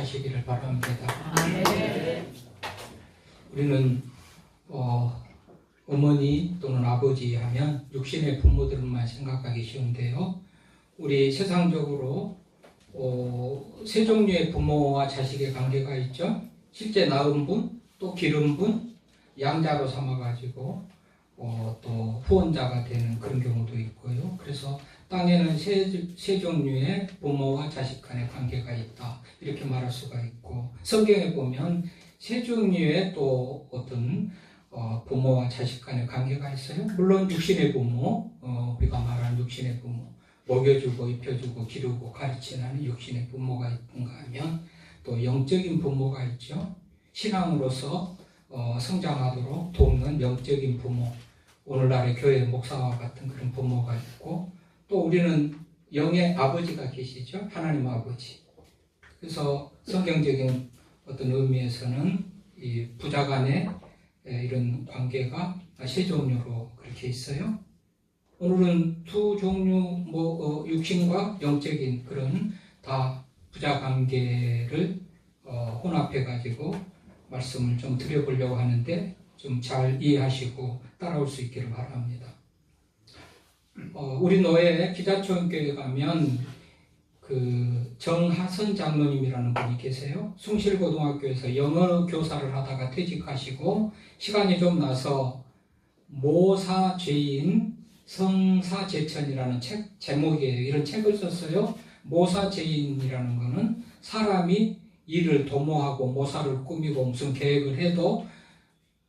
하시기를 바랍니다. 아멘. 우리는 어머니 또는 아버지 하면 육신의 부모들만 생각하기 쉬운데요. 우리 세상적으로 세 종류의 부모와 자식의 관계가 있죠. 실제 낳은 분, 또 기른 분, 양자로 삼아가지고 또 후원자가 되는 그런 경우도 있고요. 그래서 땅에는 세 종류의 부모와 자식 간의 관계가 있다, 이렇게 말할 수가 있고, 성경에 보면 세 종류의 또 어떤 부모와 자식 간의 관계가 있어요. 물론 육신의 부모, 우리가 말하는 육신의 부모, 먹여주고 입혀주고 기르고 가르치는 육신의 부모가 있는가 하면, 또 영적인 부모가 있죠. 신앙으로서 성장하도록 돕는 영적인 부모, 오늘날의 교회 목사와 같은 그런 부모가 있고, 또 우리는 영의 아버지가 계시죠. 하나님 아버지. 그래서 성경적인 어떤 의미에서는 이 부자 간의 이런 관계가 세 종류로 그렇게 있어요. 오늘은 두 종류, 육신과 영적인 그런 다 부자 관계를 혼합해 가지고 말씀을 좀 드려보려고 하는데, 좀 잘 이해하시고 따라올 수 있기를 바랍니다. 우리 노예 기자촌교회 가면 그 정하선 장로님이라는 분이 계세요. 숭실고등학교에서 영어 교사를 하다가 퇴직하시고 시간이 좀 나서 모사죄인 성사제천이라는 책 제목이에요. 이런 책을 썼어요. 모사죄인이라는 거는 사람이 일을 도모하고 모사를 꾸미고 무슨 계획을 해도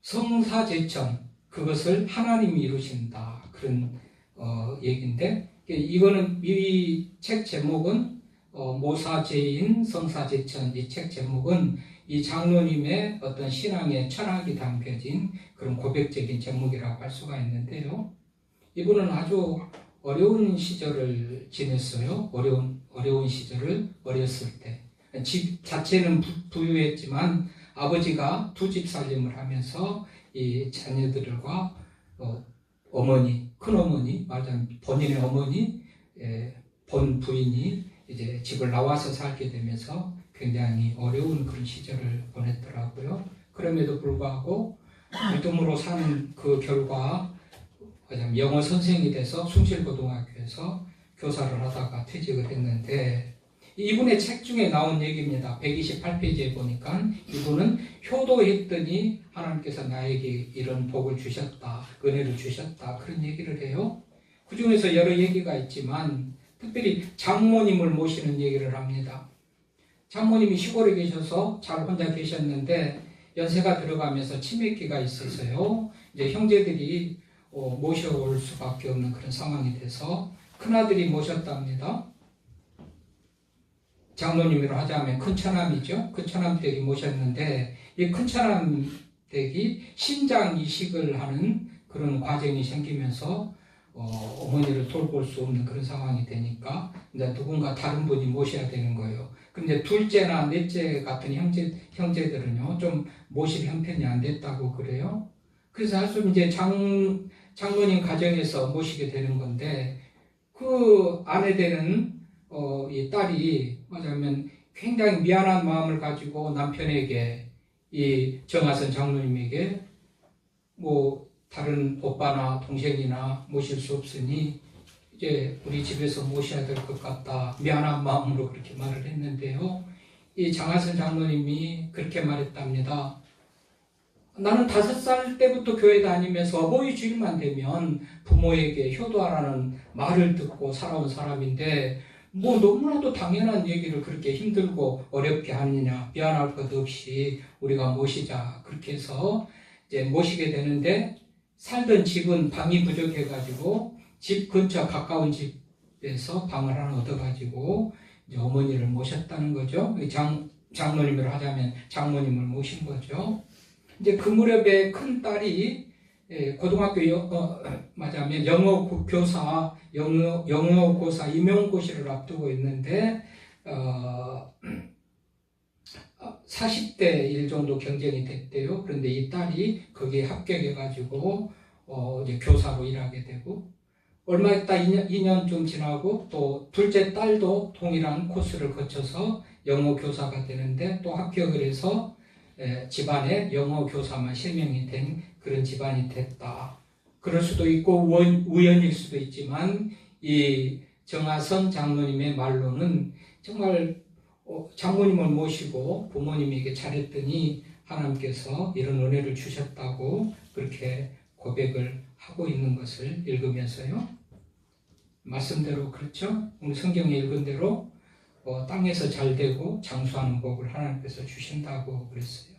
성사제천, 그것을 하나님이 이루신다, 그런 얘기인데, 이거는 이 책 제목은 모사죄인 성사제천, 이 책 제목은 이 장로님의 어떤 신앙의 철학이 담겨진 그런 고백적인 제목이라고 할 수가 있는데요. 이분은 아주 어려운 시절을 지냈어요. 어려운 시절을 어렸을 때. 집 자체는 부유했지만 아버지가 두 집 살림을 하면서 이 자녀들과 어머니, 큰어머니, 말하자면 본인의 어머니, 본 부인이 이제 집을 나와서 살게 되면서 굉장히 어려운 그런 시절을 보냈더라고요. 그럼에도 불구하고 믿음으로 사는 그 결과 영어 선생이 돼서 숭실고등학교에서 교사를 하다가 퇴직을 했는데, 이분의 책 중에 나온 얘기입니다. 128페이지에 보니까 이분은 효도했더니 하나님께서 나에게 이런 복을 주셨다, 은혜를 주셨다, 그런 얘기를 해요. 그 중에서 여러 얘기가 있지만 특별히 장모님을 모시는 얘기를 합니다. 장모님이 시골에 계셔서 잘 혼자 계셨는데 연세가 들어가면서 치매기가 있어서요. 이제 형제들이 모셔올 수밖에 없는 그런 상황이 돼서 큰아들이 모셨답니다. 장로님으로 하자면 큰처남이죠. 큰처남 댁이 모셨는데, 이 큰처남 댁이 신장 이식을 하는 그런 과정이 생기면서 어머니를 돌볼 수 없는 그런 상황이 되니까 이제 누군가 다른 분이 모셔야 되는 거예요. 근데 둘째나 넷째 같은 형제들은요, 좀 모실 형편이 안 됐다고 그래요. 그래서 할 수 이제 장로님 가정에서 모시게 되는 건데, 그 아내 되는 이 딸이 말하자면 굉장히 미안한 마음을 가지고 남편에게, 이 정하선 장로님에게 다른 오빠나 동생이나 모실 수 없으니 이제 우리 집에서 모셔야 될 것 같다, 미안한 마음으로 그렇게 말을 했는데요. 이 정하선 장로님이 그렇게 말했답니다. 나는 5살 때부터 교회 다니면서 어버이 주일만 되면 부모에게 효도하라는 말을 듣고 살아온 사람인데, 너무나도 당연한 얘기를 그렇게 힘들고 어렵게 하느냐, 미안할 것 없이 우리가 모시자, 그렇게 해서 이제 모시게 되는데, 살던 집은 방이 부족해가지고 집 근처 가까운 집에서 방을 하나 얻어가지고 이제 어머니를 모셨다는 거죠. 장로님으로 하자면 장모님을 모신 거죠. 이제 그 무렵에 큰 딸이 고등학교 맞아면 영어 교사 임용고시를 앞두고 있는데 40대 1 정도 경쟁이 됐대요. 그런데 이 딸이 거기에 합격해가지고 이제 교사로 일하게 되고, 얼마 있다 2년쯤 지나고 또 둘째 딸도 동일한 코스를 거쳐서 영어 교사가 되는데 또 합격을 해서 집안에 영어 교사만 실명이 된 그런 집안이 됐다. 그럴 수도 있고 우연일 수도 있지만 이 정하선 장로님의 말로는 정말 장모님을 모시고 부모님에게 잘했더니 하나님께서 이런 은혜를 주셨다고 그렇게 고백을 하고 있는 것을 읽으면서요. 말씀대로 그렇죠? 오늘 성경에 읽은 대로 땅에서 잘 되고 장수하는 복을 하나님께서 주신다고 그랬어요.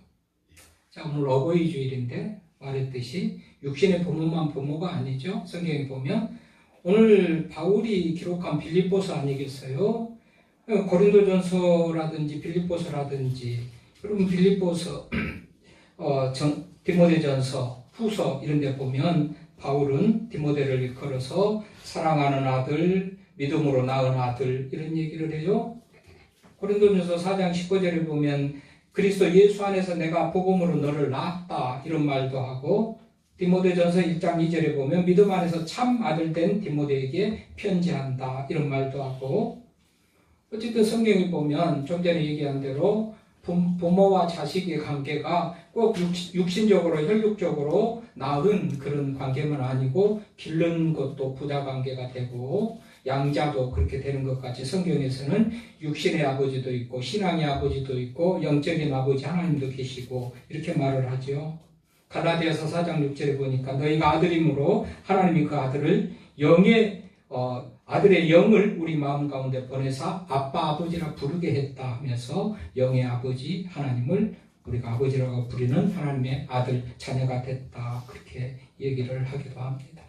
자, 오늘 어버이 주일인데 말했듯이 육신의 부모만 부모가 아니죠. 성경에 보면 오늘 바울이 기록한 빌립보서 아니겠어요? 고린도전서라든지 빌립보서라든지 그러면 빌립보서, 디모데전서, 후서 이런 데 보면 바울은 디모데를 일컬어서 사랑하는 아들, 믿음으로 낳은 아들 이런 얘기를 해요. 고린도전서 4장 19절에 보면 그리스도 예수 안에서 내가 복음으로 너를 낳았다 이런 말도 하고 디모데전서 1장 2절에 보면 믿음 안에서 참 아들 된 디모데에게 편지한다 이런 말도 하고 어쨌든 성경에 보면 좀 전에 얘기한 대로 부모와 자식의 관계가 꼭 육신적으로 혈육적으로 낳은 그런 관계만 아니고 기른 것도 부자 관계가 되고 양자도 그렇게 되는 것 같이 성경에서는 육신의 아버지도 있고 신앙의 아버지도 있고 영적인 아버지 하나님도 계시고 이렇게 말을 하죠. 갈라디아서 4장 6절에 보니까 너희가 아들이므로 하나님이 그 아들을 아들의 영을 우리 마음 가운데 보내사 아빠 아버지라 부르게 했다 하면서 영의 아버지 하나님을 우리가 아버지라고 부르는 하나님의 아들 자녀가 됐다 그렇게 얘기를 하기도 합니다.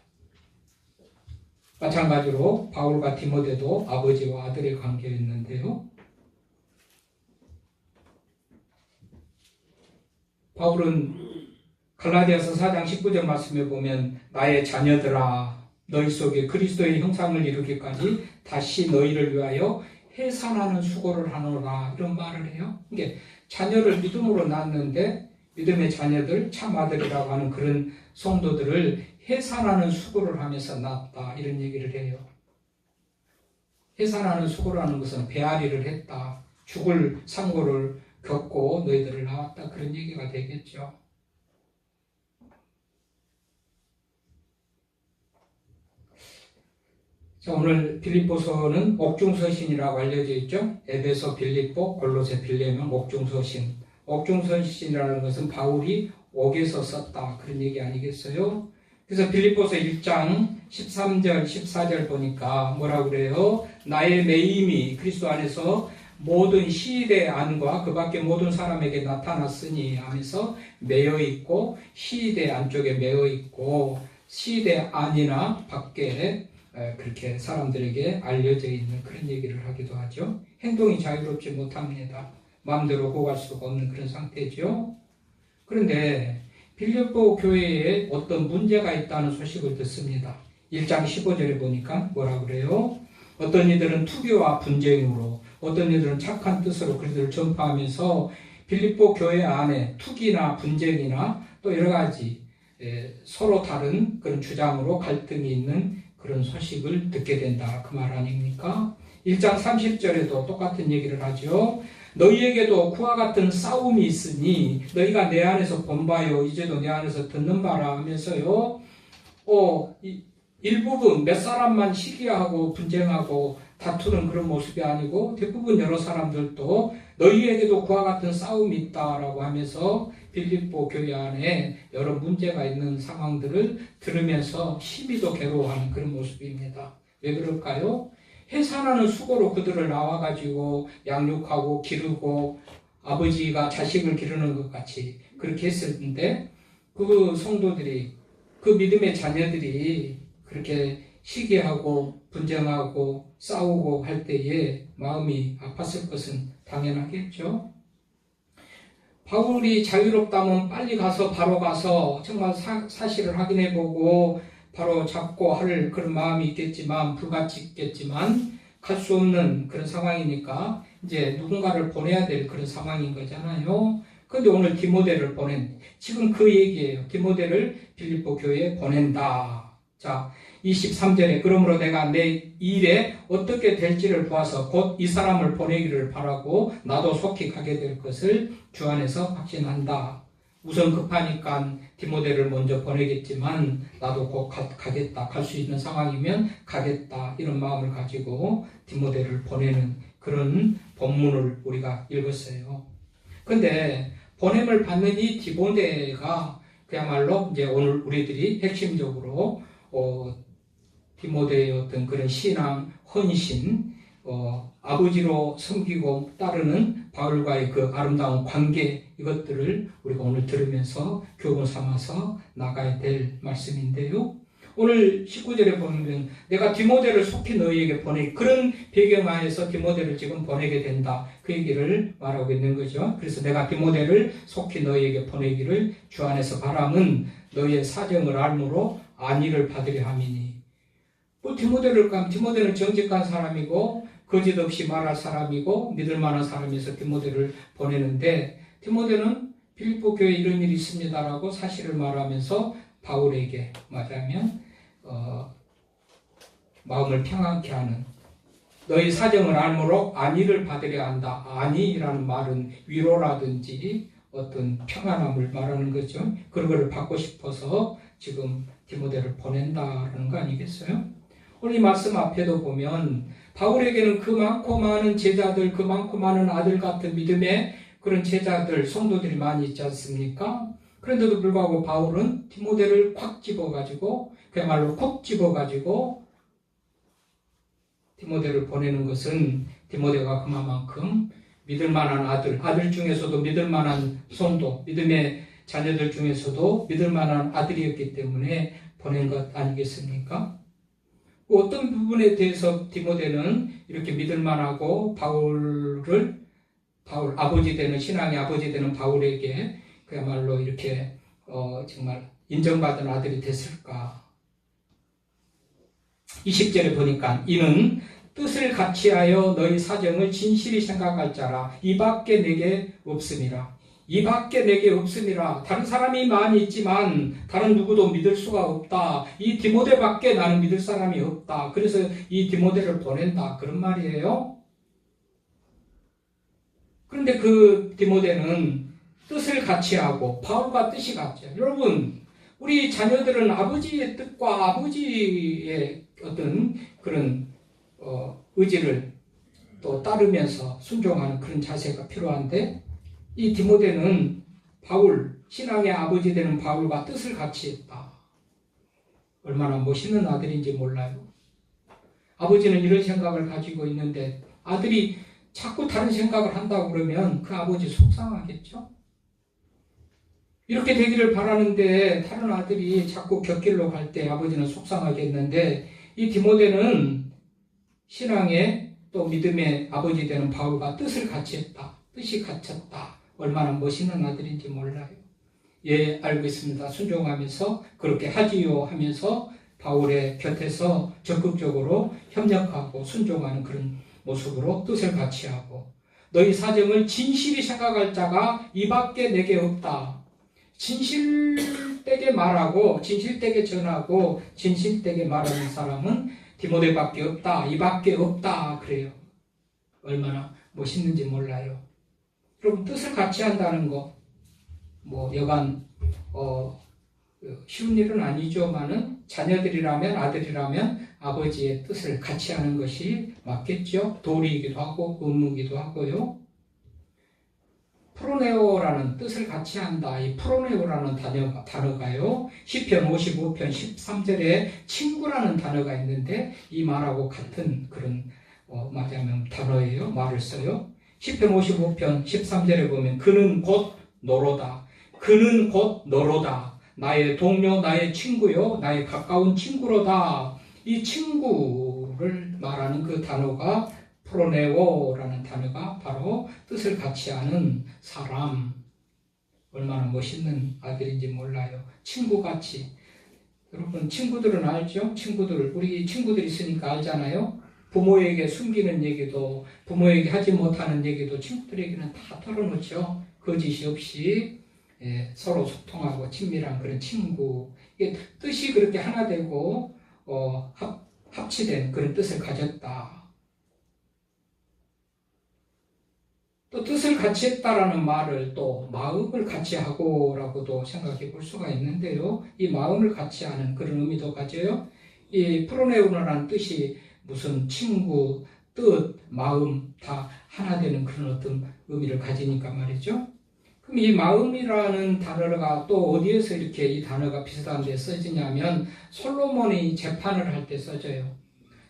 마찬가지로 바울과 디모데도 아버지와 아들의 관계였는데요. 바울은 갈라디아서 4장 19절 말씀에 보면 나의 자녀들아 너희 속에 그리스도의 형상을 이루기까지 다시 너희를 위하여 해산하는 수고를 하노라 이런 말을 해요. 이게 자녀를 믿음으로 낳았는데 믿음의 자녀들 참 아들이라고 하는 그런 성도들을 해산하는 수고를 하면서 낳았다 이런 얘기를 해요. 해산하는 수고라는 것은 배앓이를 했다. 죽을 상고를 겪고 너희들을 낳았다 그런 얘기가 되겠죠. 자, 오늘 빌립보서는 옥중서신이라고 알려져 있죠. 에베소, 빌립보, 골로새, 빌레몬, 옥중서신. 옥중서신이라는 것은 바울이 옥에서 썼다 그런 얘기 아니겠어요? 그래서 빌립보서 1장 13절, 14절 보니까 뭐라고 그래요? 나의 매임이 그리스도 안에서 모든 시일의 안과 그 밖에 모든 사람에게 나타났으니 하면서 매여 있고 시일의 안쪽에 매여 있고 시일의 안이나 밖에 그렇게 사람들에게 알려져 있는 그런 얘기를 하기도 하죠. 행동이 자유롭지 못합니다. 마음대로 오갈 수가 없는 그런 상태죠. 그런데 빌립보 교회에 어떤 문제가 있다는 소식을 듣습니다. 1장 15절에 보니까 뭐라 그래요? 어떤 이들은 투교와 분쟁으로 어떤 이들은 착한 뜻으로 그들을 전파하면서 빌립보 교회 안에 투기나 분쟁이나 또 여러 가지 서로 다른 그런 주장으로 갈등이 있는 그런 소식을 듣게 된다. 그 말 아닙니까? 1장 30절에도 똑같은 얘기를 하죠. 너희에게도 그와 같은 싸움이 있으니 너희가 내 안에서 본 바요 이제도 내 안에서 듣는 바라 하면서요. 일부분 몇 사람만 시기하고 분쟁하고 다투는 그런 모습이 아니고 대부분 여러 사람들도 너희에게도 그와 같은 싸움이 있다라고 하면서 빌립보 교회 안에 여러 문제가 있는 상황들을 들으면서 심히도 괴로워하는 그런 모습입니다. 왜 그럴까요? 해산하는 수고로 그들을 낳아가지고 양육하고 기르고 아버지가 자식을 기르는 것 같이 그렇게 했었는데 그 성도들이 그 믿음의 자녀들이 그렇게 시기하고 분쟁하고 싸우고 할 때에 마음이 아팠을 것은 당연하겠죠. 바울이 자유롭다면 빨리 가서 바로 가서 정말 사실을 확인해보고 바로 잡고 할 그런 마음이 있겠지만 불같이 있겠지만 갈 수 없는 그런 상황이니까 이제 누군가를 보내야 될 그런 상황인 거잖아요. 그런데 오늘 디모데를 지금 그 얘기예요. 디모데를 빌립보 교회에 보낸다. 자, 23절에 그러므로 내가 내 일에 어떻게 될지를 보아서 곧 이 사람을 보내기를 바라고 나도 속히 가게 될 것을 주 안에서 확신한다. 우선 급하니까 디모데를 먼저 보내겠지만 나도 곧 가겠다. 갈 수 있는 상황이면 가겠다. 이런 마음을 가지고 디모데를 보내는 그런 본문을 우리가 읽었어요. 근데 보냄을 받는 이 디모데가 그야말로 이제 오늘 우리들이 핵심적으로 디모데의 어떤 그런 신앙, 헌신, 아버지로 섬기고 따르는 바울과의 그 아름다운 관계, 이것들을 우리가 오늘 들으면서 교훈 삼아서 나가야 될 말씀인데요. 오늘 19절에 보면 내가 디모데를 속히 너희에게 그런 배경 하에서 디모데를 지금 보내게 된다. 그 얘기를 말하고 있는 거죠. 그래서 내가 디모데를 속히 너희에게 보내기를 주 안에서 바람은 너희의 사정을 알므로 안위를 받으려 함이니. 디모데는 정직한 사람이고 거짓 없이 말할 사람이고 믿을 만한 사람이어서 디모데를 보내는데, 디모데는 빌립보 교회에 이런 일이 있습니다라고 사실을 말하면서 바울에게 말하면 마음을 평안케 하는, 너희 사정을 알므로 안위를 받으려 한다. 안위라는 말은 위로라든지 어떤 평안함을 말하는 거죠. 그런 것을 받고 싶어서 지금 디모데를 보낸다는 거 아니겠어요? 오늘 이 말씀 앞에도 보면 바울에게는 그 많고 많은 제자들, 그 많고 많은 아들 같은 믿음의 그런 제자들, 성도들이 많이 있지 않습니까? 그런데도 불구하고 바울은 디모데를 콱 집어가지고, 그야말로 콕 집어가지고 디모데를 보내는 것은 디모데가 그만큼 믿을 만한 아들 중에서도 믿을 만한 성도, 믿음의 자녀들 중에서도 믿을 만한 아들이었기 때문에 보낸 것 아니겠습니까? 어떤 부분에 대해서 디모데는 이렇게 믿을 만하고 바울 아버지 되는, 신앙의 아버지 되는 바울에게 그야말로 이렇게 정말 인정받은 아들이 됐을까? 20절에 보니까 이는 뜻을 같이하여 너희 사정을 진실히 생각할 자라. 이밖에 내게 없음이라. 이밖에 내게 없음이라. 다른 사람이 많이 있지만 다른 누구도 믿을 수가 없다. 이 디모데밖에 나는 믿을 사람이 없다. 그래서 이 디모데를 보낸다. 그런 말이에요. 그런데 그 디모데는 뜻을 같이 하고 바울과 뜻이 같죠. 여러분, 우리 자녀들은 아버지의 뜻과 아버지의 어떤 그런 의지를 또 따르면서 순종하는 그런 자세가 필요한데, 이 디모데는 신앙의 아버지 되는 바울과 뜻을 같이 했다. 얼마나 멋있는 아들인지 몰라요. 아버지는 이런 생각을 가지고 있는데 아들이 자꾸 다른 생각을 한다고 그러면 그 아버지 속상하겠죠? 이렇게 되기를 바라는데 다른 아들이 자꾸 곁길로 갈 때 아버지는 속상하겠는데, 이 디모데는 신앙의 또 믿음의 아버지 되는 바울과 뜻을 같이 했다. 뜻이 같았다. 얼마나 멋있는 아들인지 몰라요. 예, 알고 있습니다. 순종하면서 그렇게 하지요 하면서 바울의 곁에서 적극적으로 협력하고 순종하는 그런 모습으로 뜻을 같이 하고, 너희 사정을 진실히 생각할 자가 이밖에 내게 없다. 진실되게 말하고 진실되게 전하고 진실되게 말하는 사람은 디모데밖에 없다. 이밖에 없다. 그래요. 얼마나 멋있는지 몰라요. 여러분, 뜻을 같이 한다는 거 여간 쉬운 일은 아니죠만은 자녀들이라면, 아들이라면 아버지의 뜻을 같이 하는 것이 맞겠죠. 도리이기도 하고 의무이기도 하고요. 프로네오라는 뜻을 같이 한다. 이 프로네오라는 단어가요. 시편 55편 13절에 친구라는 단어가 있는데 이 말하고 같은 그런 말하자면 단어예요. 말을 써요. 시편 55편 13절에 보면 그는 곧 너로다. 그는 곧 너로다. 나의 동료, 나의 친구요, 나의 가까운 친구로다. 이 친구를 말하는 그 단어가 프로네오라는 단어가 바로 뜻을 같이 하는 사람. 얼마나 멋있는 아들인지 몰라요. 친구같이. 여러분, 친구들은 알죠? 우리 친구들 있으니까 알잖아요. 부모에게 숨기는 얘기도, 부모에게 하지 못하는 얘기도 친구들에게는 다 털어놓죠. 거짓이 없이 서로 소통하고 친밀한 그런 친구. 이게 뜻이 그렇게 하나 되고 합치된 그런 뜻을 가졌다. 또 뜻을 같이 했다라는 말을 또 마음을 같이 하고라고도 생각해 볼 수가 있는데요. 이 마음을 같이 하는 그런 의미도 가져요. 이 프로네우라는 뜻이 무슨 친구, 뜻, 마음 다 하나 되는 그런 어떤 의미를 가지니까 말이죠. 그럼 이 마음이라는 단어가 또 어디에서 이렇게 이 단어가 비슷한 데 써지냐면 솔로몬이 재판을 할 때 써져요.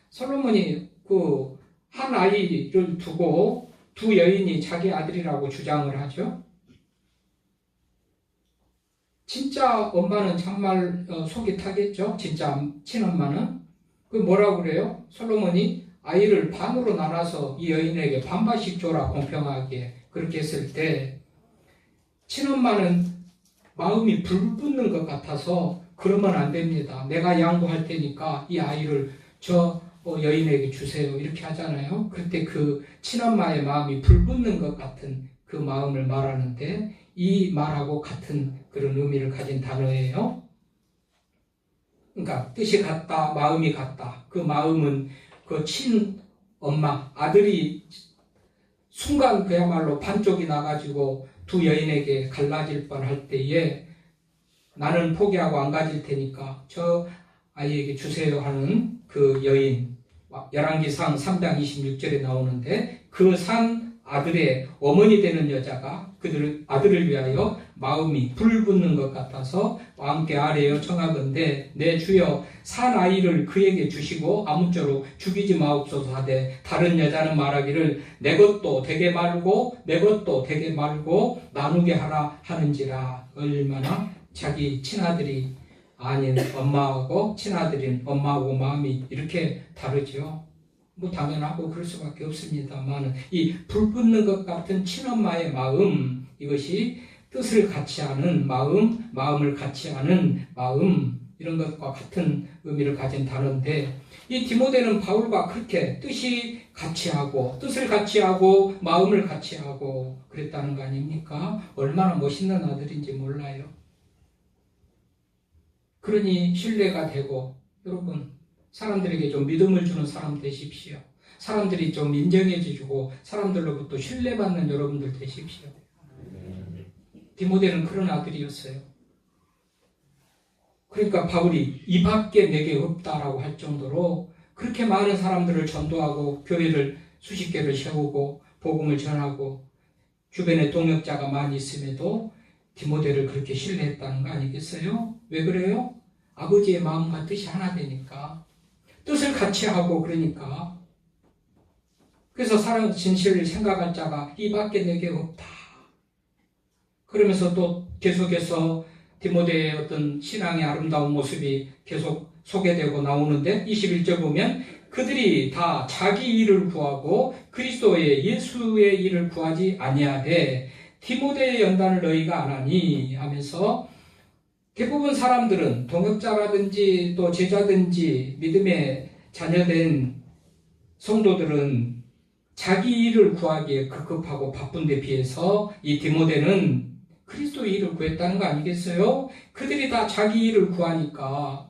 솔로몬이 그 한 아이를 두고 두 여인이 자기 아들이라고 주장을 하죠. 진짜 엄마는 정말 속이 타겠죠. 진짜 친엄마는. 그 뭐라고 그래요? 솔로몬이 아이를 반으로 나눠서 이 여인에게 반반씩 줘라 공평하게 그렇게 했을 때 친엄마는 마음이 불붙는 것 같아서 그러면 안 됩니다. 내가 양보할 테니까 이 아이를 저 여인에게 주세요. 이렇게 하잖아요. 그때 그 친엄마의 마음이 불붙는 것 같은 그 마음을 말하는데 이 말하고 같은 그런 의미를 가진 단어예요. 그러니까 뜻이 같다, 마음이 같다. 그 마음은 그 친엄마, 아들이 순간 그야말로 반쪽이 나가지고 두 여인에게 갈라질 뻔할 때에 나는 포기하고 안 가질 테니까 저 아이에게 주세요 하는 그 여인, 열왕기상 3장 26절에 나오는데 그 산 아들의 어머니 되는 여자가 그들 아들을 위하여 마음이 불붙는 것 같아서 함께 아뢰어 청하건대 내 주여 산 아이를 그에게 주시고 아무쪼록 죽이지 마옵소서 하되 다른 여자는 말하기를 내 것도 되게 말고 내 것도 되게 말고 나누게 하라 하는지라. 얼마나 자기 친아들이 아닌 엄마하고 친아들인 엄마하고 마음이 이렇게 다르죠. 뭐 당연하고 그럴 수밖에 없습니다만 이 불붙는 것 같은 친엄마의 마음, 이것이 뜻을 같이 하는 마음, 마음을 같이 하는 마음, 이런 것과 같은 의미를 가진 단어인데 이 디모데는 바울과 그렇게 뜻이 같이 하고 뜻을 같이 하고 마음을 같이 하고 그랬다는 거 아닙니까? 얼마나 멋있는 아들인지 몰라요. 그러니 신뢰가 되고 여러분 사람들에게 좀 믿음을 주는 사람 되십시오. 사람들이 좀 인정해주고 사람들로부터 신뢰받는 여러분들 되십시오. 디모데는 그런 아들이었어요. 그러니까 바울이 이밖에 내게 없다라고 할 정도로 그렇게 많은 사람들을 전도하고 교회를 수십 개를 세우고 복음을 전하고 주변에 동역자가 많이 있음에도 디모데를 그렇게 신뢰했다는 거 아니겠어요? 왜 그래요? 아버지의 마음과 뜻이 하나 되니까 뜻을 같이 하고 그러니까 그래서 사랑 진실을 생각할 자가 이밖에 내게 없다. 그러면서 또 계속해서 디모데의 어떤 신앙의 아름다운 모습이 계속 소개되고 나오는데 21절 보면 그들이 다 자기 일을 구하고 그리스도의 예수의 일을 구하지 아니하되 디모데의 연단을 너희가 안 하니 하면서 대부분 사람들은 동역자라든지 또 제자든지 믿음의 자녀된 성도들은 자기 일을 구하기에 급급하고 바쁜 데 비해서 이 디모데는 그리스도의 일을 구했다는 거 아니겠어요? 그들이 다 자기 일을 구하니까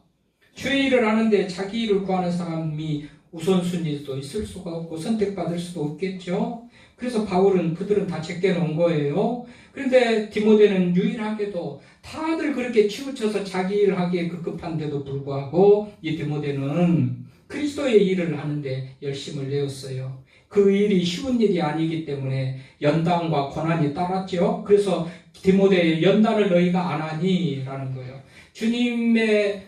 주의 일을 하는데 자기 일을 구하는 사람이 우선순위도 있을 수가 없고 선택받을 수도 없겠죠. 그래서 바울은 그들은 다 제껴놓은 거예요. 그런데 디모데는 유일하게도 다들 그렇게 치우쳐서 자기 일을 하기에 급급한데도 불구하고 이 디모데는 그리스도의 일을 하는데 열심을 내었어요. 그 일이 쉬운 일이 아니기 때문에 연단과 고난이 따랐죠. 그래서 디모데의 연단을 너희가 안 하니? 라는 거예요. 주님의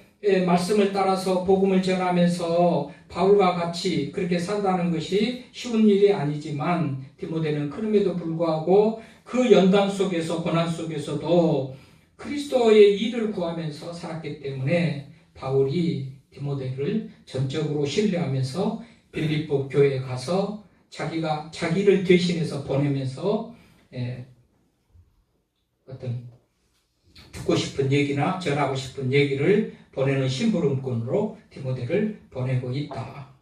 말씀을 따라서 복음을 전하면서 바울과 같이 그렇게 산다는 것이 쉬운 일이 아니지만 디모데는 그럼에도 불구하고 그 연단 속에서 고난 속에서도 그리스도의 일을 구하면서 살았기 때문에 바울이 디모데를 전적으로 신뢰하면서 빌립보 교회에 가서 자기를 대신해서 보내면서 어떤 듣고 싶은 얘기나 전하고 싶은 얘기를 보내는 심부름꾼으로 디모데를 보내고 있다.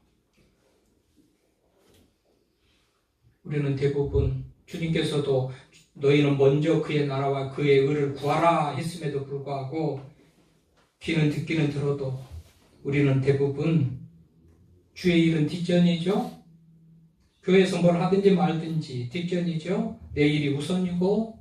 우리는 대부분 주님께서도 너희는 먼저 그의 나라와 그의 의를 구하라 했음에도 불구하고 귀는 듣기는 들어도 우리는 대부분 주의 일은 뒷전이죠. 교회에서 뭘 하든지 말든지 뒷전이죠. 내 일이 우선이고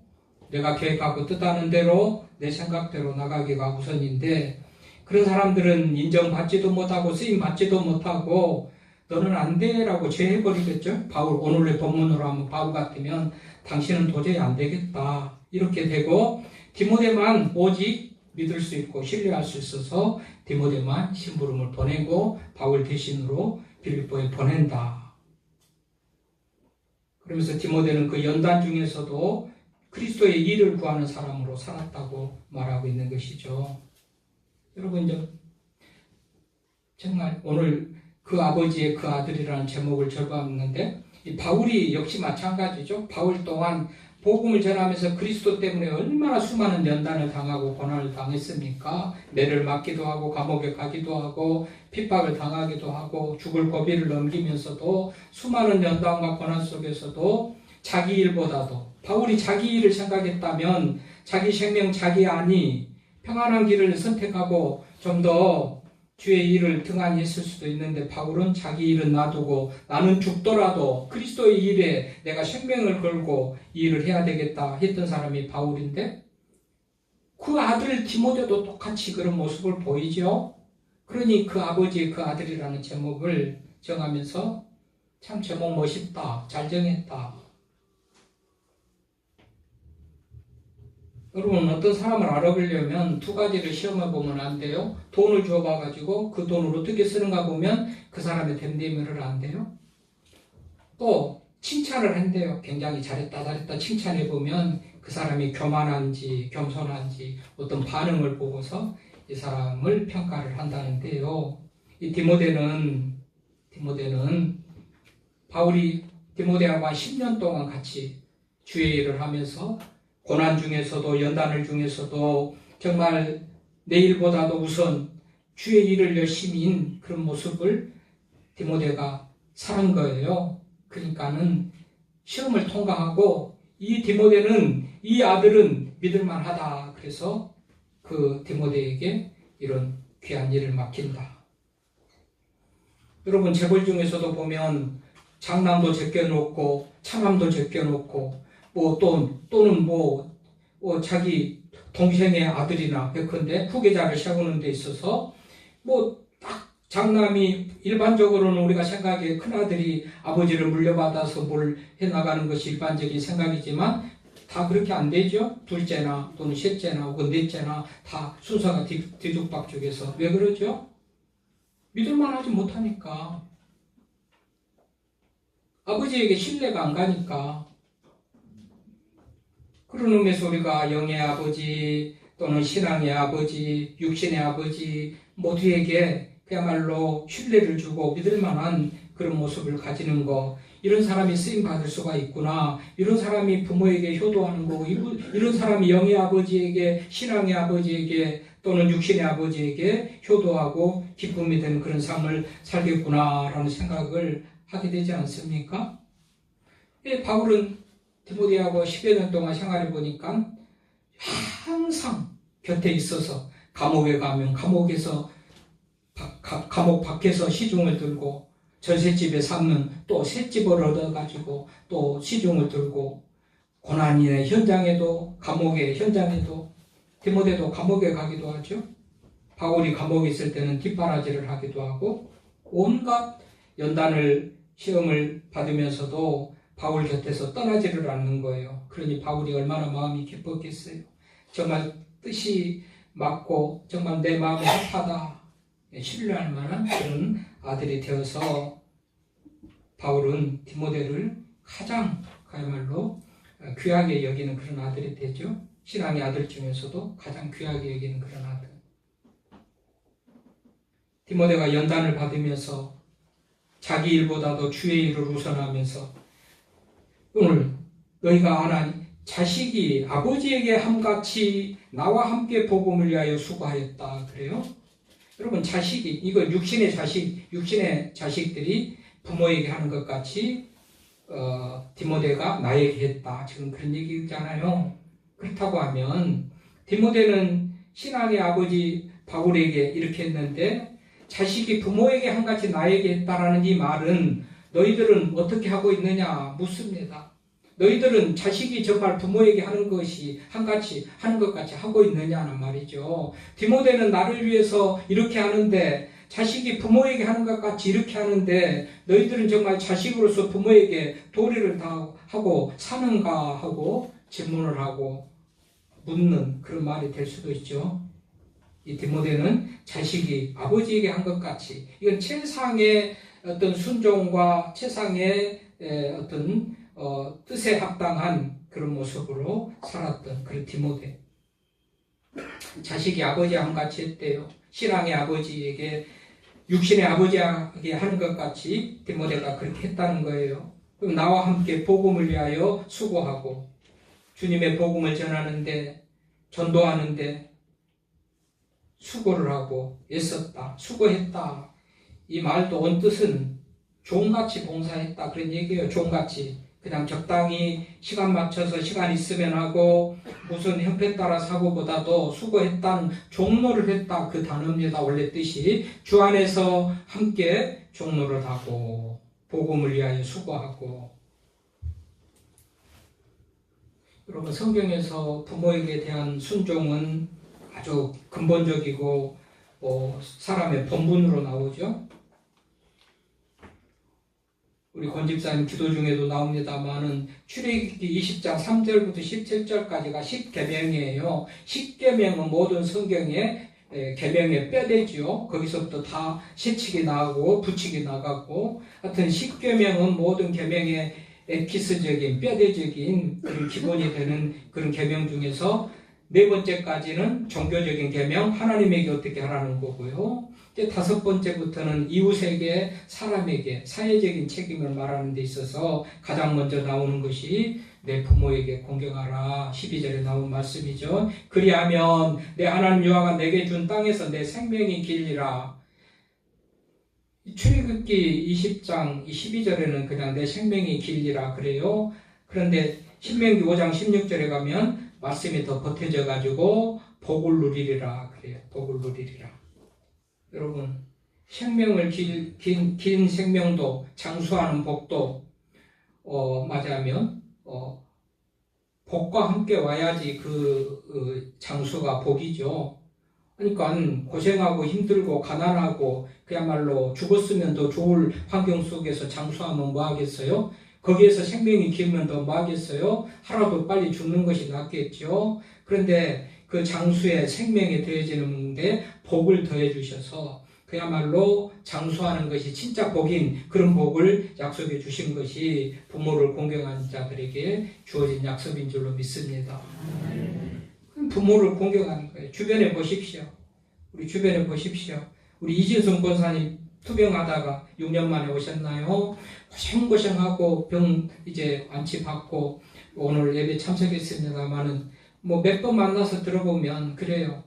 내가 계획하고 뜻하는 대로 내 생각대로 나가기가 우선인데, 그런 사람들은 인정받지도 못하고 쓰임받지도 못하고 너는 안 돼라고 제해버리겠죠. 바울, 오늘의 본문으로 하면 바울 같으면 당신은 도저히 안 되겠다 이렇게 되고, 디모데만 오직 믿을 수 있고 신뢰할 수 있어서 디모데만 심부름을 보내고 바울 대신으로 빌립보에 보낸다. 그러면서 디모데는 그 연단 중에서도 그리스도의 일을 구하는 사람으로 살았다고 말하고 있는 것이죠. 여러분, 이제 정말 오늘 그 아버지의 그 아들이라는 제목을 적었는데, 이 바울이 역시 마찬가지죠. 바울 또한 복음을 전하면서 그리스도 때문에 얼마나 수많은 연단을 당하고 고난을 당했습니까? 매를 맞기도 하고 감옥에 가기도 하고 핍박을 당하기도 하고 죽을 고비를 넘기면서도 수많은 연단과 고난 속에서도 자기 일보다도, 바울이 자기 일을 생각했다면 자기 생명 자기 안이 평안한 길을 선택하고 좀 더 주의 일을 등한히 했을 수도 있는데, 바울은 자기 일은 놔두고 나는 죽더라도 그리스도의 일에 내가 생명을 걸고 이 일을 해야 되겠다 했던 사람이 바울인데, 그 아들 디모데도 똑같이 그런 모습을 보이죠. 그러니 그 아버지의 그 아들이라는 제목을 정하면서 참 제목 멋있다, 잘 정했다. 여러분, 어떤 사람을 알아보려면 두 가지를 시험해 보면 안 돼요. 돈을 줘봐가지고 그 돈을 어떻게 쓰는가 보면 그 사람의 됨됨이를 안 돼요. 또 칭찬을 한대요. 굉장히 잘했다 칭찬해 보면 그 사람이 교만한지 겸손한지 어떤 반응을 보고서 이 사람을 평가를 한다는데요. 이 디모데는 바울이 디모데하고 한 10년 동안 같이 주의 일을 하면서 고난 중에서도 연단을 중에서도 정말 내일보다도 우선 주의 일을 열심히 인 그런 모습을 디모데가 살은 거예요. 그러니까는 시험을 통과하고 이 디모데는, 이 아들은 믿을만하다. 그래서 그 디모데에게 이런 귀한 일을 맡긴다. 여러분, 재벌 중에서도 보면 장남도 제껴놓고 차남도 제껴놓고 또는 자기 동생의 아들이나 예컨대 후계자를 세우는 데 있어서 딱 장남이, 일반적으로는 우리가 생각에 큰아들이 아버지를 물려받아서 뭘 해나가는 것이 일반적인 생각이지만 다 그렇게 안 되죠. 둘째나 또는 셋째나 혹은 넷째나 다 순서가 뒤죽박죽해서. 왜 그러죠? 믿을만 하지 못하니까. 아버지에게 신뢰가 안 가니까. 그런 의미에서 우리가 영의 아버지 또는 신앙의 아버지, 육신의 아버지 모두에게 그야말로 신뢰를 주고 믿을 만한 그런 모습을 가지는 거, 이런 사람이 쓰임받을 수가 있구나, 이런 사람이 부모에게 효도하는 거고, 이런 사람이 영의 아버지에게, 신앙의 아버지에게 또는 육신의 아버지에게 효도하고 기쁨이 되는 그런 삶을 살겠구나라는 생각을 하게 되지 않습니까? 바울은 디모데하고 10여 년 동안 생활해 보니까 항상 곁에 있어서 감옥에 가면 감옥에서 감옥 밖에서 시중을 들고, 전셋집에 살면 또 셋집을 얻어가지고 또 시중을 들고, 고난의 현장에도 감옥의 현장에도 디모데도 감옥에 가기도 하죠. 바울이 감옥에 있을 때는 뒷바라지를 하기도 하고 온갖 연단을 시험을 받으면서도 바울 곁에서 떠나지를 않는 거예요. 그러니 바울이 얼마나 마음이 기뻤겠어요. 정말 뜻이 맞고 정말 내 마음이 합하다, 신뢰할 만한 그런 아들이 되어서 바울은 디모데를 가장 그야말로 귀하게 여기는 그런 아들이 되죠. 신앙의 아들 중에서도 가장 귀하게 여기는 그런 아들. 디모데가 연단을 받으면서 자기 일보다도 주의 일을 우선하면서, 오늘 너희가 하나님 자식이 아버지에게 함같이 나와 함께 복음을 위하여 수고하였다 그래요. 여러분, 자식이, 이거 육신의 자식들이 부모에게 하는 것 같이 디모데가 나에게 했다, 지금 그런 얘기잖아요. 그렇다고 하면 디모데는 신앙의 아버지 바울에게 이렇게 했는데 자식이 부모에게 한같이 나에게 했다라는 이 말은 너희들은 어떻게 하고 있느냐 묻습니다. 너희들은 자식이 정말 부모에게 하는 것이 한같이 하는 것 같이 하고 있느냐는 말이죠. 디모데는 나를 위해서 이렇게 하는데, 자식이 부모에게 하는 것 같이 이렇게 하는데 너희들은 정말 자식으로서 부모에게 도리를 다하고 사는가 하고 질문을 하고 묻는 그런 말이 될 수도 있죠. 이 디모데는 자식이 아버지에게 한 것 같이, 이건 최상의 어떤 순종과 최상의 어떤 뜻에 합당한 그런 모습으로 살았던 그런 디모데. 자식이 아버지에 한 같이 했대요. 신앙의 아버지에게, 육신의 아버지에게 하는 것 같이 디모데가 그렇게 했다는 거예요. 그럼 나와 함께 복음을 위하여 수고하고 주님의 복음을 전하는데, 전도하는데 수고를 하고 애썼다, 수고했다. 이 말도 온 뜻은 종같이 봉사했다 그런 얘기예요. 종같이 그냥 적당히 시간 맞춰서 시간 있으면 하고 무슨 형편 따라 사고보다도 수고했다는, 종로를 했다 그 단어입니다. 원래 뜻이 주 안에서 함께 종로를 하고 복음을 위하여 수고하고. 여러분, 성경에서 부모에게 대한 순종은 아주 근본적이고 사람의 본분으로 나오죠. 우리 권 집사님 기도 중에도 나옵니다만은 출애굽기 20장 3절부터 17절까지가 10계명이에요. 10계명은 모든 성경의 계명의 뼈대지요. 거기서부터 다 세칙이 나가고 부칙이 나가고, 하여튼 10계명은 모든 계명의 에키스적인 뼈대적인 그런 기본이 되는 그런 계명 중에서 네 번째까지는 종교적인 계명, 하나님에게 어떻게 하라는 거고요. 이제 다섯 번째부터는 이웃에게, 사람에게 사회적인 책임을 말하는 데 있어서 가장 먼저 나오는 것이 내 부모에게 공경하라, 12절에 나온 말씀이죠. 그리하면 내 하나님 여호와가 내게 준 땅에서 내 생명이 길리라. 출애굽기 20장 12절에는 그냥 내 생명이 길리라 그래요. 그런데 신명기 5장 16절에 가면 말씀이 더 보태져 가지고 복을 누리리라 그래요. 복을 누리리라. 여러분, 생명을 긴 생명도, 장수하는 복도 맞이하면 복과 함께 와야지 그 장수가 복이죠. 그러니까 고생하고 힘들고 가난하고 그야말로 죽었으면 더 좋을 환경 속에서 장수하면 뭐 하겠어요? 거기에서 생명이 길면 더 뭐 하겠어요? 하루도 빨리 죽는 것이 낫겠죠. 그런데 그 장수의 생명에 더해지는 데 복을 더해 주셔서 그야말로 장수하는 것이 진짜 복인 그런 복을 약속해 주신 것이 부모를 공경하는 자들에게 주어진 약속인 줄로 믿습니다. 부모를 공경하는 거예요. 주변에 보십시오. 우리 주변에 보십시오. 우리 이진성 권사님 투병하다가 6년 만에 오셨나요? 고생고생하고 병 이제 완치받고 오늘 예배 참석했습니다만은 뭐 몇 번 만나서 들어보면 그래요.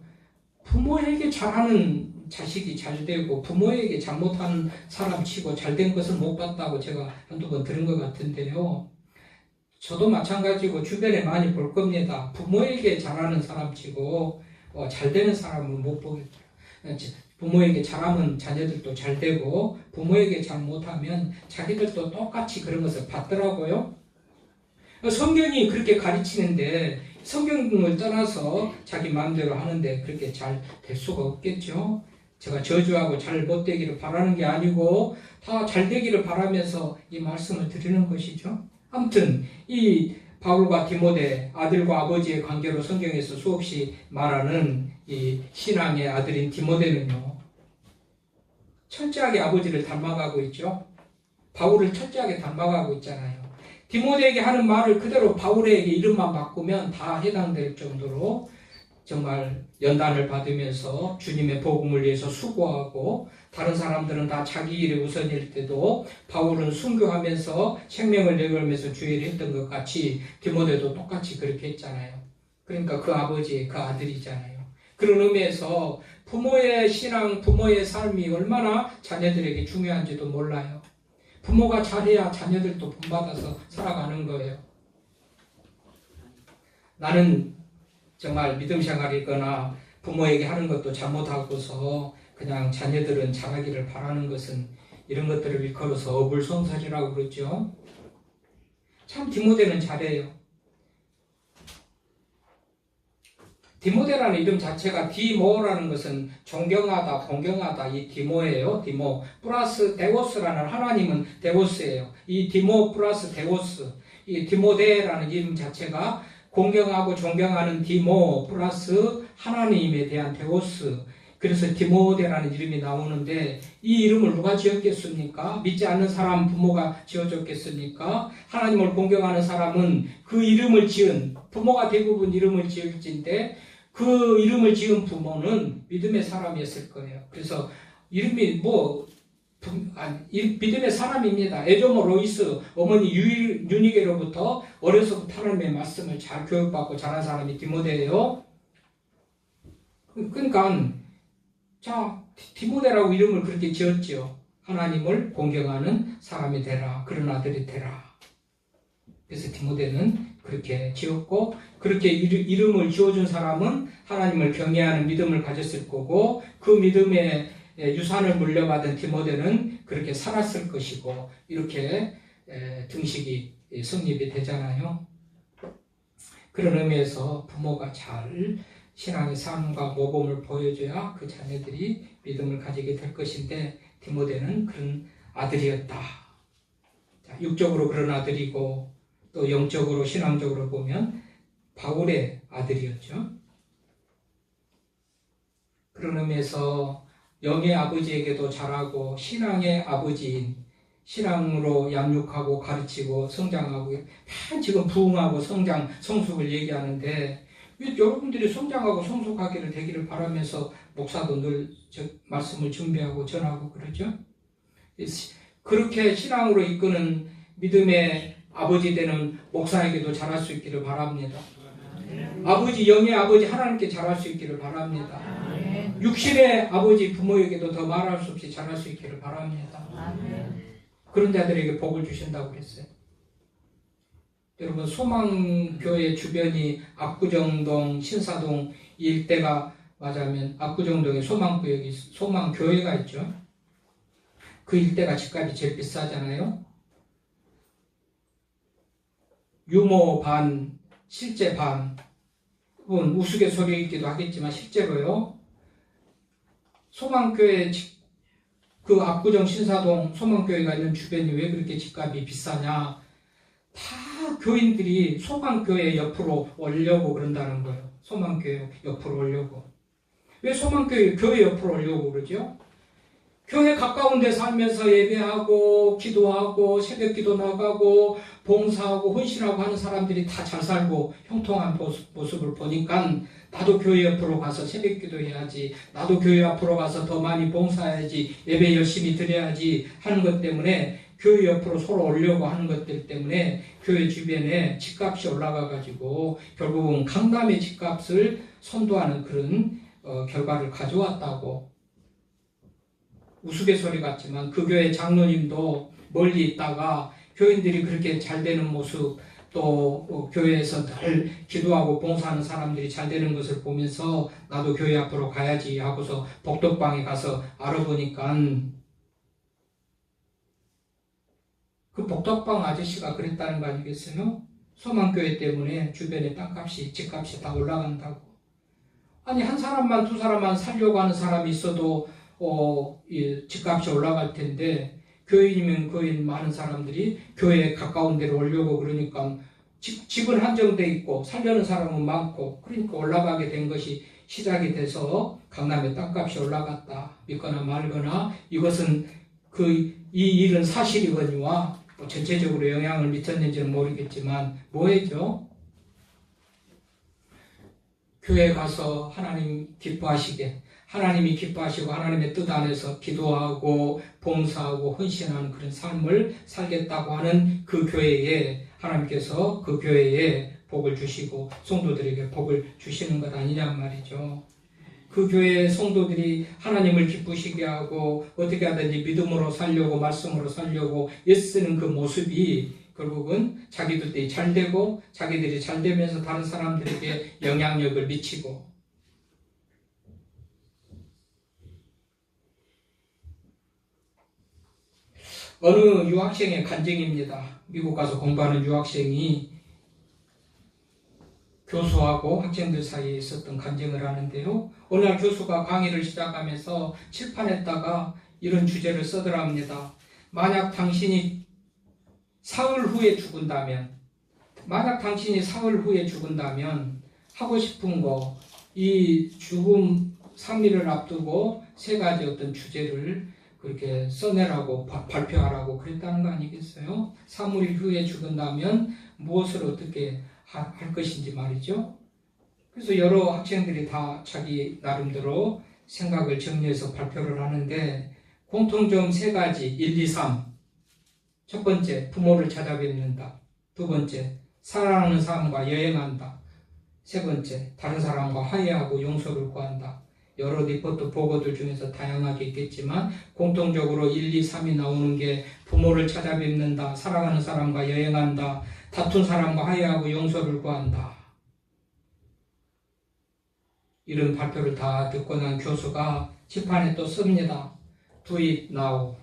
부모에게 잘하는 자식이 잘 되고 부모에게 잘못한 사람 치고 잘된 것을 못 봤다고 제가 한두 번 들은 것 같은데요. 저도 마찬가지고 주변에 많이 볼 겁니다. 부모에게 잘하는 사람 치고 잘 되는 사람은 못 보겠다. 부모에게 잘하면 자녀들도 잘 되고 부모에게 잘 못하면 자기들도 똑같이 그런 것을 받더라고요. 성경이 그렇게 가르치는데 성경을 떠나서 자기 마음대로 하는데 그렇게 잘 될 수가 없겠죠. 제가 저주하고 잘 못되기를 바라는 게 아니고 다 잘 되기를 바라면서 이 말씀을 드리는 것이죠. 아무튼 이 바울과 디모데, 아들과 아버지의 관계로 성경에서 수없이 말하는 이 신앙의 아들인 디모데는요, 철저하게 아버지를 닮아가고 있죠. 바울을 철저하게 닮아가고 있잖아요. 디모데에게 하는 말을 그대로 바울에게 이름만 바꾸면 다 해당될 정도로 정말 연단을 받으면서 주님의 복음을 위해서 수고하고, 다른 사람들은 다 자기 일이 우선일 때도 바울은 순교하면서 생명을 내걸면서 주의를 했던 것 같이 디모데도 똑같이 그렇게 했잖아요. 그러니까 그 아버지, 그 아들이잖아요. 그런 의미에서 부모의 신앙, 부모의 삶이 얼마나 자녀들에게 중요한지도 몰라요. 부모가 잘해야 자녀들도 본받아서 살아가는 거예요. 나는 정말 믿음 생활이거나 부모에게 하는 것도 잘못하고서 그냥 자녀들은 잘하기를 바라는 것은 이런 것들을 일컬어서 어불성설이라고 그러죠. 참 디모데는 잘해요. 디모데라는 이름 자체가 디모라는 것은 존경하다, 공경하다 이 디모예요. 디모 플러스 데오스라는 하나님은 데오스예요. 이 디모 플러스 데오스 이 디모데라는 이름 자체가 공경하고 존경하는 디모 플러스 하나님에 대한 데오스 그래서 디모데라는 이름이 나오는데 이 이름을 누가 지었겠습니까? 믿지 않는 사람 부모가 지어줬겠습니까? 하나님을 공경하는 사람은 그 이름을 지은 부모가 대부분 이름을 지을진데 그 이름을 지은 부모는 믿음의 사람이었을 거예요. 그래서 이름이 믿음의 사람입니다. 에조모 로이스 어머니 유니게로부터 어려서부터 하나님의 말씀을 잘 교육받고 자란 사람이 디모데예요. 그러니까 자 디모데라고 이름을 그렇게 지었죠. 하나님을 공경하는 사람이 되라. 그런 아들이 되라. 그래서 디모데는 그렇게 지었고 그렇게 이름을 지어준 사람은 하나님을 경외하는 믿음을 가졌을 거고 그 믿음의 유산을 물려받은 디모데는 그렇게 살았을 것이고 이렇게 등식이 성립이 되잖아요. 그런 의미에서 부모가 잘 신앙의 삶과 모범을 보여줘야 그 자녀들이 믿음을 가지게 될 것인데 디모데는 그런 아들이었다. 자, 육적으로 그런 아들이고 또 영적으로 신앙적으로 보면 바울의 아들이었죠. 그런 의미에서 영의 아버지에게도 잘하고 신앙의 아버지인 신앙으로 양육하고 가르치고 성장하고 지금 부흥하고 성장, 성숙을 얘기하는데 여러분들이 성장하고 성숙하기를 되기를 바라면서 목사도 늘 말씀을 준비하고 전하고 그러죠. 그렇게 신앙으로 이끄는 믿음의 아버지 되는 목사에게도 잘할 수 있기를 바랍니다. 아버지, 영의 아버지 하나님께 잘할 수 있기를 바랍니다. 육신의 아버지 부모에게도 더 말할 수 없이 잘할 수 있기를 바랍니다. 그런 자들에게 복을 주신다고 그랬어요. 여러분 소망교회 주변이 압구정동, 신사동 이 일대가 맞으면 압구정동에 소망교회가 있죠. 그 일대가 집값이 제일 비싸잖아요. 유머 반, 실제 반. 우스갯소리이기도 하겠지만 실제로요. 소망교회 그 압구정 신사동 소망교회가 있는 주변이 왜 그렇게 집값이 비싸냐. 다 교인들이 소망교회 옆으로 오려고 그런다는 거예요. 소망교회 옆으로 오려고. 왜 소망교회 교회 옆으로 오려고 그러죠? 교회 가까운 데 살면서 예배하고 기도하고 새벽기도 나가고 봉사하고 헌신하고 하는 사람들이 다 잘 살고 형통한 모습을 보니까 나도 교회 옆으로 가서 새벽기도 해야지, 나도 교회 앞으로 가서 더 많이 봉사해야지, 예배 열심히 드려야지 하는 것 때문에 교회 옆으로 서로 오려고 하는 것들 때문에 교회 주변에 집값이 올라가가지고 결국은 강남의 집값을 선도하는 그런 결과를 가져왔다고. 우스갯소리 같지만 그 교회 장로님도 멀리 있다가 교인들이 그렇게 잘 되는 모습 또 교회에서 늘 기도하고 봉사하는 사람들이 잘 되는 것을 보면서 나도 교회 앞으로 가야지 하고서 복덕방에 가서 알아보니까 그 복덕방 아저씨가 그랬다는 거 아니겠어요? 소망교회 때문에 주변에 땅값이 집값이 다 올라간다고. 아니 한 사람만 두 사람만 살려고 하는 사람이 있어도 집값이 올라갈 텐데 교인이면 교인 많은 사람들이 교회에 가까운 데로 오려고 그러니까 집은 한정돼 있고 살려는 사람은 많고 그러니까 올라가게 된 것이 시작이 돼서 강남의 땅값이 올라갔다. 믿거나 말거나 이것은 이 일은 사실이거니와 전체적으로 영향을 미쳤는지는 모르겠지만 뭐예요? 교회 가서 하나님 기뻐하시게 하나님이 기뻐하시고 하나님의 뜻 안에서 기도하고 봉사하고 헌신하는 그런 삶을 살겠다고 하는 그 교회에 하나님께서 그 교회에 복을 주시고 성도들에게 복을 주시는 것 아니냔 말이죠. 그 교회의 성도들이 하나님을 기쁘시게 하고 어떻게 하든지 믿음으로 살려고 말씀으로 살려고 애쓰는 그 모습이 결국은 자기들이 잘 되고 자기들이 잘 되면서 다른 사람들에게 영향력을 미치고 어느 유학생의 간증입니다. 미국 가서 공부하는 유학생이 교수하고 학생들 사이에 있었던 간증을 하는데요. 어느 날 교수가 강의를 시작하면서 칠판에다가 이런 주제를 써더랍니다. 만약 당신이 사흘 후에 죽은다면 하고 싶은 거, 이 죽음 3일을 앞두고 세 가지 어떤 주제를 그렇게 써내라고 발표하라고 그랬다는 거 아니겠어요? 3일 후에 죽은다면 무엇을 어떻게 할 것인지 말이죠. 그래서 여러 학생들이 다 자기 나름대로 생각을 정리해서 발표를 하는데 공통점 세 가지, 1, 2, 3. 첫 번째, 부모를 찾아뵙는다. 두 번째, 사랑하는 사람과 여행한다. 세 번째, 다른 사람과 화해하고 용서를 구한다. 여러 리포트 보고들 중에서 다양하게 있겠지만 공통적으로 1, 2, 3이 나오는 게 부모를 찾아뵙는다, 사랑하는 사람과 여행한다, 다툰 사람과 화해하고 용서를 구한다. 이런 발표를 다 듣고 난 교수가 칠판에 또 씁니다. Do it now.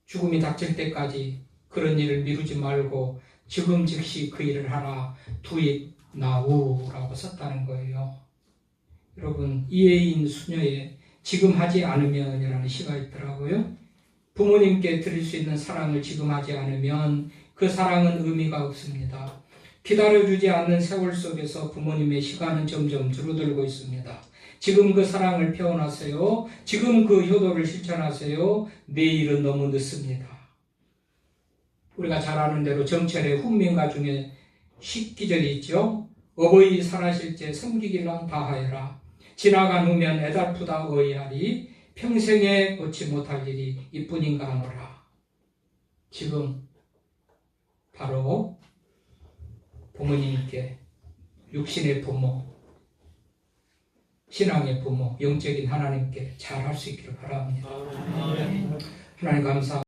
죽음이 닥칠 때까지 그런 일을 미루지 말고 지금 즉시 그 일을 하라. Do it now 라고 썼다는 거예요. 여러분, 이혜인 수녀의 지금 하지 않으면 이라는 시가 있더라고요. 부모님께 드릴 수 있는 사랑을 지금 하지 않으면 그 사랑은 의미가 없습니다. 기다려주지 않는 세월 속에서 부모님의 시간은 점점 줄어들고 있습니다. 지금 그 사랑을 표현하세요. 지금 그 효도를 실천하세요. 내일은 너무 늦습니다. 우리가 잘 아는 대로 정철의 훈민가 중에 식기절이 있죠. 어버이 살아실 때 섬기길랑 다하여라. 지나간 후면 애달프다 어이하리. 평생에 얻지 못할 일이 이뿐인가 하노라. 지금 바로 부모님께, 육신의 부모, 신앙의 부모, 영적인 하나님께 잘 할 수 있기를 바랍니다. 하나님 감사합니다.